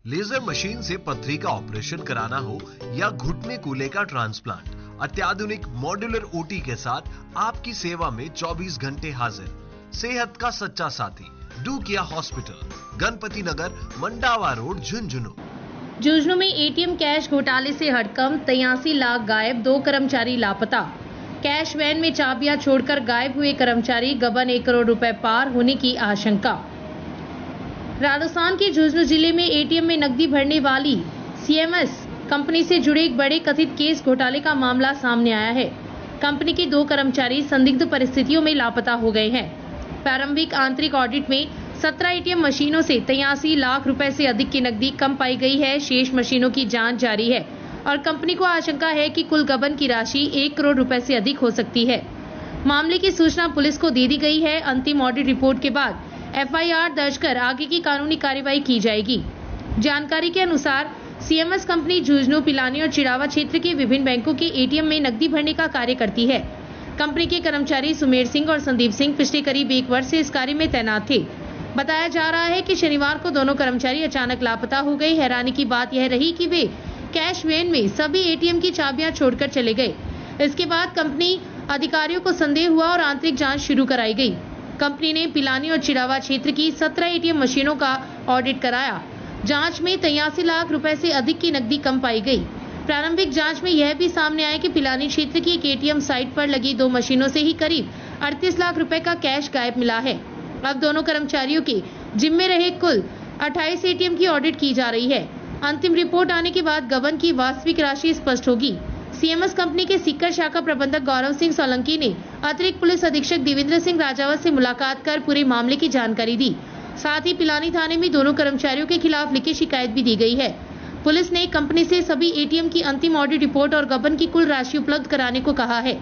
Laser machine से पथरी का ऑपरेशन कराना हो या घुटने कूल्हे का ट्रांसप्लांट, अत्याधुनिक मॉड्यूलर ओटी के साथ आपकी सेवा में 24 घंटे हाजिर। सेहत का सच्चा साथी डू किया हॉस्पिटल, गणपति नगर, मंडावा रोड, झुंझुनू। झुंझुनू में एटीएम कैश घोटाले से हड़कंप, 83 लाख गायब, 2 कर्मचारी लापता। कैश वैन में चाबियां छोड़कर गायब हुए कर्मचारी, गबन 1 करोड़ रुपए पार होने की आशंका। राजस्थान के झुंझुनू जिले में एटीएम में नकदी भरने वाली सीएमएस कंपनी से जुड़े एक बड़े कथित केस घोटाले का मामला सामने आया है। कंपनी के 2 कर्मचारी संदिग्ध परिस्थितियों में लापता हो गए हैं। प्रारंभिक आंतरिक ऑडिट में 17 एटीएम मशीनों से 83 लाख रुपए से अधिक की नकदी कम पाई गई है। शेष मशीनों की जांच जारी है और कंपनी को आशंका है कि कुल गबन की राशि 1 करोड़ रुपए से अधिक हो सकती है। मामले की सूचना पुलिस को दे दी गई है। अंतिम ऑडिट रिपोर्ट के बाद एफआईआर दर्ज कर आगे की कानूनी कार्रवाई की जाएगी। जानकारी के अनुसार सीएमएस कंपनी झुंझुनू, पिलानी और चिड़ावा क्षेत्र के विभिन्न बैंकों के एटीएम में नकदी भरने का कार्य करती है। कंपनी के कर्मचारी सुमेर सिंह और संदीप सिंह पिछले करीब 1 वर्ष से इस कार्य में तैनात थे। बताया जा रहा है कि शनिवार को दोनों कर्मचारी अचानक लापता हो गए। हैरानी की बात यह रही कि वे कैश वैन में सभी एटीएम की चाबियां छोड़कर चले गए। इसके बाद कंपनी अधिकारियों को संदेह हुआ और आंतरिक जांच शुरू कराई गई। कंपनी ने पिलानी और चिड़ावा क्षेत्र की 17 एटीएम मशीनों का ऑडिट कराया। जांच में 83 लाख रुपए से अधिक की नकदी कम पाई गई। प्रारंभिक जांच में यह भी सामने आया कि पिलानी क्षेत्र की एक एटीएम साइट पर लगी 2 मशीनों से ही करीब 38 लाख रुपए का कैश गायब मिला है। अब दोनों कर्मचारियों के जिम्मे रहे कुल 28 एटीएम की ऑडिट की जा रही है। अंतिम रिपोर्ट आने के बाद गबन की वास्तविक राशि स्पष्ट होगी। सीएमएस कंपनी के सीकर शाखा प्रबंधक गौरव सिंह सोलंकी ने अतिरिक्त पुलिस अधीक्षक देवेंद्र सिंह राजावत से मुलाकात कर पूरे मामले की जानकारी दी। साथ ही पिलानी थाने में दोनों कर्मचारियों के खिलाफ लिखित शिकायत भी दी गई है। पुलिस ने कंपनी से सभी एटीएम की अंतिम ऑडिट रिपोर्ट और गबन की कुल राशि उपलब्ध कराने को कहा है।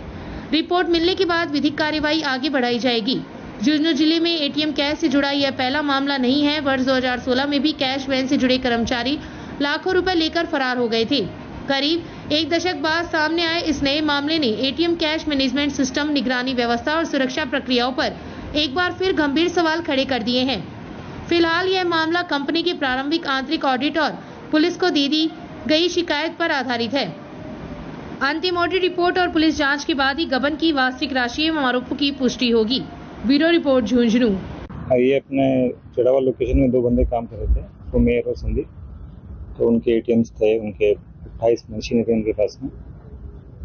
रिपोर्ट मिलने के बाद विधिक कार्यवाही आगे बढ़ाई जाएगी। झुंझुनू जिले में एटीएम कैश से जुड़ा यह पहला मामला नहीं है। वर्ष 2016 में भी कैश वैन से जुड़े कर्मचारी लाखों रुपए लेकर फरार हो गए थे। करीब 1 दशक बाद सामने आए इस नए मामले ने एटीएम कैश मैनेजमेंट सिस्टम, निगरानी व्यवस्था और सुरक्षा प्रक्रियाओं पर एक बार फिर गंभीर सवाल खड़े कर दिए हैं। फिलहाल यह मामला कंपनी के प्रारंभिक आंतरिक ऑडिट और पुलिस को दे दी गई शिकायत पर आधारित है। अंतिम ऑडिट रिपोर्ट और पुलिस जांच के बाद ही गबन की वास्तविक राशि एवं आरोपों की पुष्टि होगी। Bureau report, Jhunjhunu. ये अपने चिड़ावा लोकेशन में 2 बंदे काम कर रहे थे, सुमेर और संदीप। तो उनके एटीएम्स थे, उनके 28 मशीनें थे उनके पास में।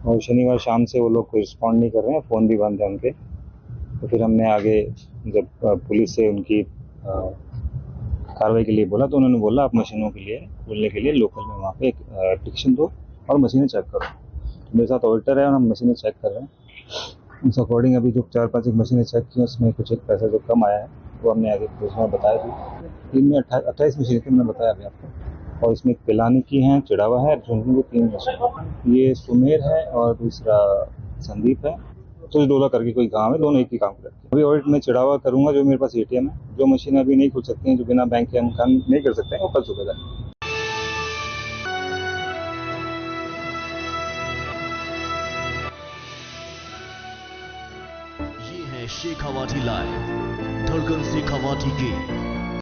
और शनिवार शाम से वो लोग कोई रिस्पॉन्ड नहीं कर रहे हैं, फ़ोन भी बंद है उनके। तो फिर हमने आगे जब पुलिस से उनकी कार्रवाई के लिए बोला तो उन्होंने बोला आप मशीनों के लिए खोलने के लिए लोकल में वहाँ पे एक एप्लीकेशन दो और मशीनें चेक करो। तो मेरे साथ ऑडिटर है और हम मशीनें चेक कर रहे हैं। उस अकॉर्डिंग अभी जो 4-5 एक मशीनें चेक की उसमें कुछ एक पैसा जो कम आया है वो हमने आगे पुलिस में बताया थी। इनमें 28 मशीनें थी, मैंने बताया अभी आपको। और इसमें पिलानी की हैं, चिड़ावा है, झुंझुनू की 3 मशीन। ये सुमेर है और दूसरा संदीप है। तो डोला करके कोई गांव है, दोनों एक ही काम करते हैं। अभी ऑडिट में चिड़ावा करूंगा जो मेरे पास एटीएम है। जो मशीन अभी नहीं खुल सकती हैं, जो बिना बैंक के हम काम नहीं कर सकते हैं, वो कल सुबह जाए। ये है शेखावाटी लाइव, धड़कन शेखावाटी की।